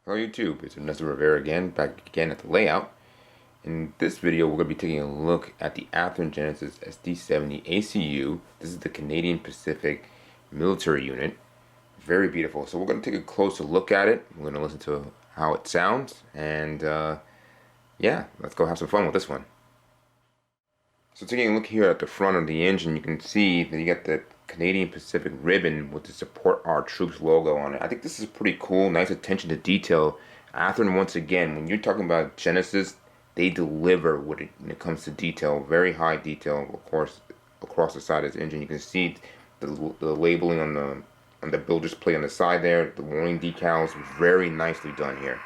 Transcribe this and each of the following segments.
Hello YouTube, it's Ernesto Rivera again, back again at the layout. In this video we're going to be taking a look at the Athearn Genesis SD70ACU. This is the Canadian Pacific military unit. Very beautiful. So we're going to take a closer look at it. We're going to listen to how it sounds, and yeah, let's go have some fun with this one. So taking a look here at the front of the engine, you can see that you got the Canadian Pacific ribbon with the Support Our Troops logo on it. I think this is pretty cool, nice attention to detail. Athearn, once again, when you're talking about Genesis, they deliver when it comes to detail. Very high detail, of course, across the side of this engine. You can see the labeling on the builder's plate on the side there, the warning decals, very nicely done here.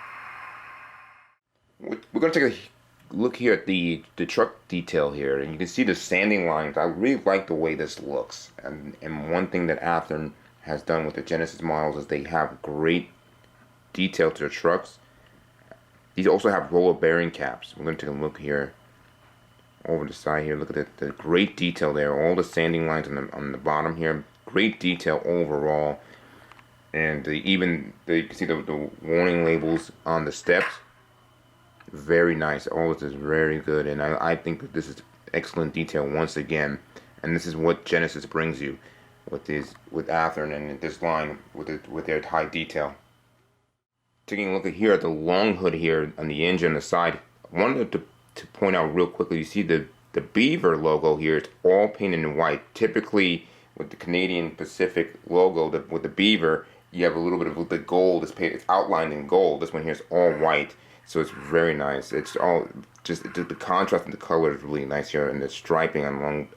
We're going to take a look here at the truck detail here, and you can see the sanding lines. I really like the way this looks, and one thing that Athearn has done with the Genesis models is they have great detail to the trucks. These also have roller bearing caps. We're going to take a look here over the side here. Look at the great detail there, all the sanding lines on the bottom here, great detail overall. And you can see the warning labels on the steps. Very nice. All of this is very good, and I think that this is excellent detail once again. And this is what Genesis brings you with Athearn and this line with their high detail. Taking a look at here at the long hood here on the engine on the side, I wanted to point out real quickly. You see the beaver logo here. It's all painted in white. Typically with the Canadian Pacific logo, with the beaver, you have a little bit of the gold. It's outlined in gold. This one here is all white. So it's very nice. It's all just the contrast in the color is really nice here, and the striping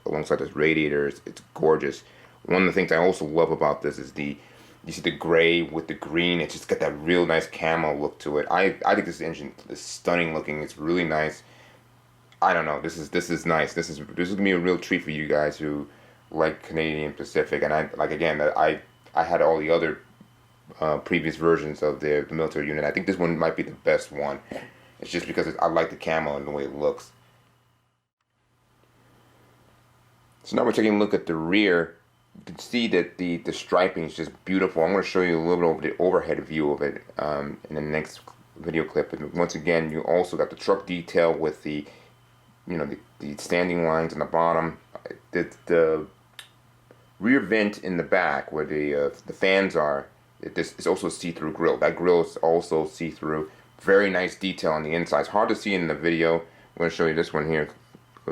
alongside this radiator it's gorgeous. One of the things I also love about this is you see the gray with the green. It's just got that real nice camo look to it. I think this engine is stunning looking. It's really nice. I don't know. This is nice. This is gonna be a real treat for you guys who like Canadian Pacific. And I had all the other previous versions of the military unit. I think this one might be the best one. It's just because I like the camo and the way it looks. So now we're taking a look at the rear. You can see that the striping is just beautiful. I'm going to show you a little bit over the overhead view of it in the next video clip. And once again, you also got the truck detail with the standing lines on the bottom. The rear vent in the back where the fans are. This is also a see-through grill. That grill is also see-through. Very nice detail on the inside. It's hard to see in the video. I'm going to show you this one here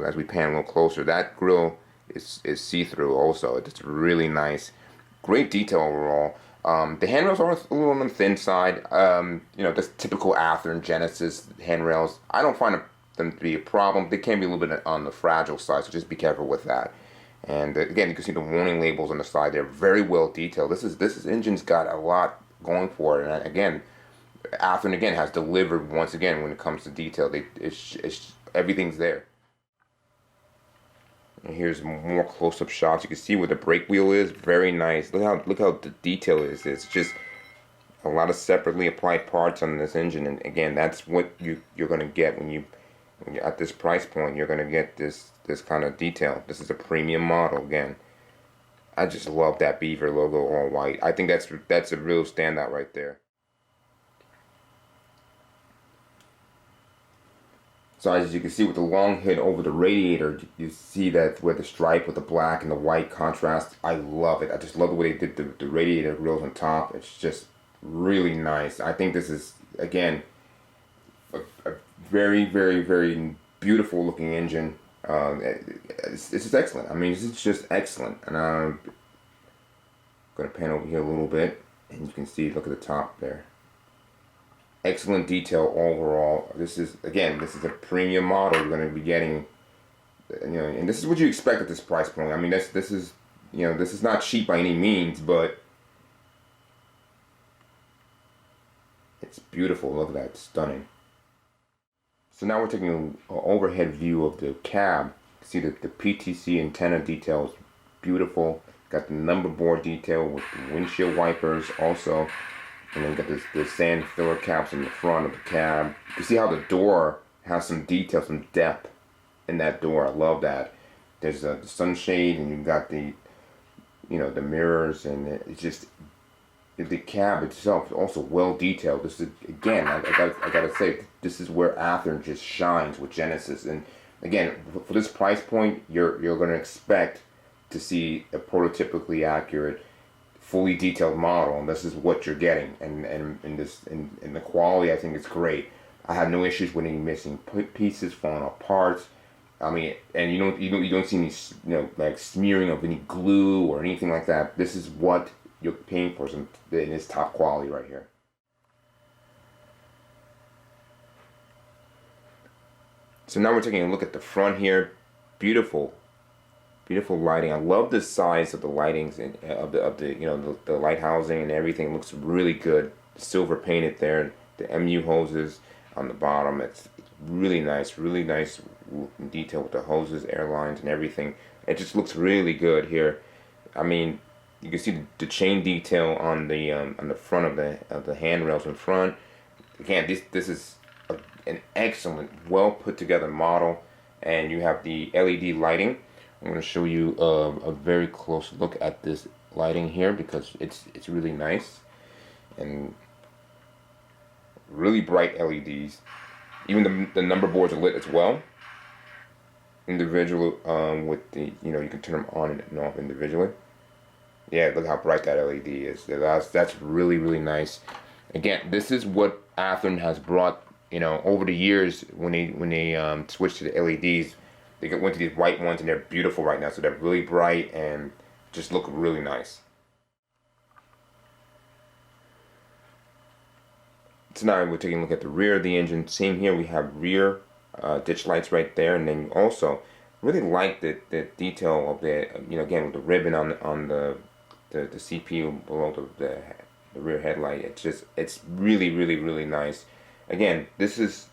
as we pan a little closer. That grill is see-through also. It's really nice. Great detail overall. The handrails are a little on the thin side. The typical Athearn Genesis handrails. I don't find them to be a problem. They can be a little bit on the fragile side, so just be careful with that. And again, you can see the warning labels on the side. They're very well detailed. This engine's got a lot going for it. And again, Athearn again has delivered once again when it comes to detail. Everything's there. And here's more close-up shots. You can see where the brake wheel is. Very nice. Look how the detail is. It's just a lot of separately applied parts on this engine. And again, that's what you're going to get when you're at this price point. You're going to get this kind of detail. This is a premium model again. I just love that beaver logo all white. I think that's a real standout right there. So as you can see with the long hood over the radiator, you see that where the stripe with the black and the white contrast. I love it. I just love the way they did the radiator grills on top. It's just really nice. I think this is again a very, very, very beautiful looking engine. This is excellent. I mean, it's just excellent. And I'm going to pan over here a little bit, and you can see, look at the top there. Excellent detail overall. This is a premium model you're going to be getting. And this is what you expect at this price point. I mean, this is not cheap by any means, but it's beautiful. Look at that, it's stunning. So now we're taking an overhead view of the cab. You see that the PTC antenna detail is beautiful. Got the number board detail with the windshield wipers also. And then you got the sand filler caps in the front of the cab. You can see how the door has some detail, some depth in that door. I love that. There's the sunshade, and you've got the mirrors, and it's just the cab itself is also well detailed. This is again, I gotta say, this is where Athearn just shines with Genesis. And again, for this price point, you're gonna expect to see a prototypically accurate, fully detailed model, and this is what you're getting. And the quality, I think, is great. I have no issues with any missing pieces, falling apart. I mean, and you don't see any like smearing of any glue or anything like that. This is what you're paying for, in this top quality right here. So now we're taking a look at the front here. Beautiful, beautiful lighting. I love the size of the lightings and of the the light housing and everything. It looks really good. Silver painted there. The MU hoses on the bottom. It's really nice detail with the hoses, airlines, and everything. It just looks really good here. I mean, you can see the chain detail on the front of the handrails in front. Again, this is an excellent, well put together model, and you have the LED lighting. I'm going to show you a very close look at this lighting here because it's really nice and really bright LEDs. Even the number boards are lit as well. Individual with the you can turn them on and off individually. Yeah, look how bright that LED is. That's really nice. Again, this is what Athearn has brought. Over the years when they switched to the LEDs, they went to these white ones and they're beautiful right now. So they're really bright and just look really nice. So now we're taking a look at the rear of the engine. Same here, we have rear ditch lights right there, and then you also really like the detail of the again with the ribbon on the CPU below the rear headlight. It's really nice. Again, this is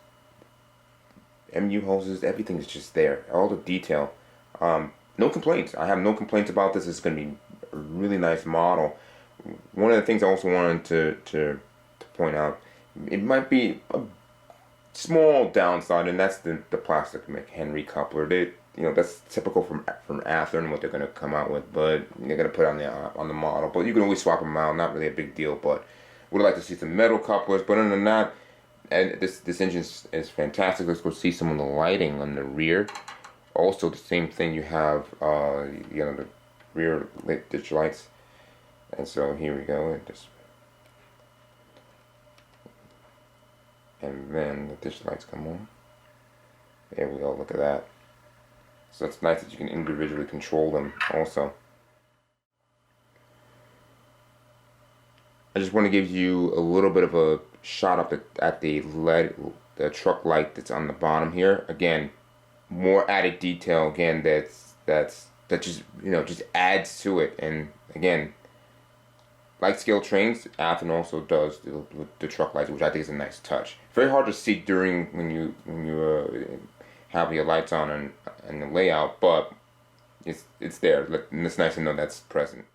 MU hoses. Everything is just there. All the detail. No complaints. I have no complaints about this. It's going to be a really nice model. One of the things I also wanted to point out, it might be a small downside, and that's the plastic McHenry coupler. That's typical from Athearn what they're going to come out with, but they're going to put on the model. But you can always swap them out. Not really a big deal, but would like to see some metal couplers. But other than that, and this engine is fantastic. Let's go see some of the lighting on the rear. Also, the same thing, you have the rear lit ditch lights, and so here we go. And then the ditch lights come on. There we go. Look at that. So it's nice that you can individually control them also. I just want to give you a little bit of a shot up at the truck light that's on the bottom here. Again, more added detail. Again, that just adds to it. And again, like scale trains, Athearn also does the truck lights, which I think is a nice touch. Very hard to see during when you have your lights on and the layout, but it's there, and it's nice to know that's present.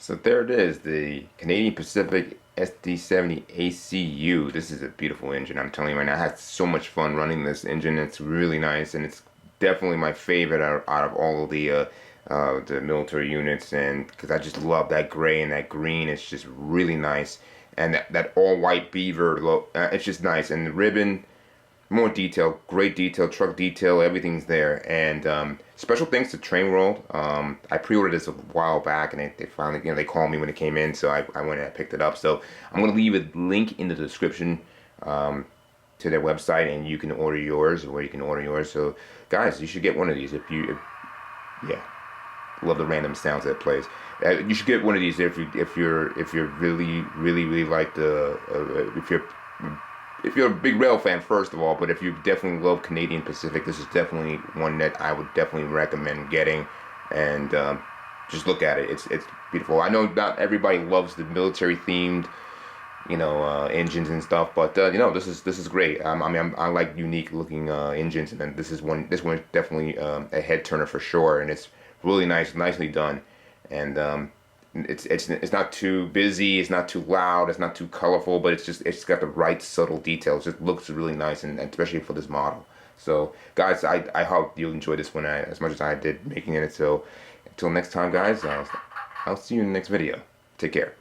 So there it is, the Canadian Pacific SD70ACU. This is a beautiful engine, I'm telling you right now. I had so much fun running this engine. It's really nice, and it's definitely my favorite out of all of the military units, and because I just love that gray and that green. It's just really nice, and that all white beaver look. It's just nice, and the ribbon. More detail, great detail, truck detail, everything's there. And special thanks to Train World. I pre-ordered this a while back, and they finally, they called me when it came in, so I went and I picked it up. So I'm gonna leave a link in the description to their website, and you can order yours, or where you can order yours. So guys, you should get one of these yeah, love the random sounds that it plays. You should get one of these if you're really like if you're a big rail fan, first of all, but if you definitely love Canadian Pacific, this is definitely one that I would definitely recommend getting. And just look at it; it's beautiful. I know not everybody loves the military themed, engines and stuff, but this is great. I mean, I like unique looking engines, and then this one is definitely a head turner for sure, and it's really nicely done, and it's not too busy, it's not too loud, it's not too colorful, but it's got the right subtle details. It looks really nice, and especially for this model. So guys, I hope you enjoyed this one as much as I did making it. So until next time, guys, I'll see you in the next video. Take care.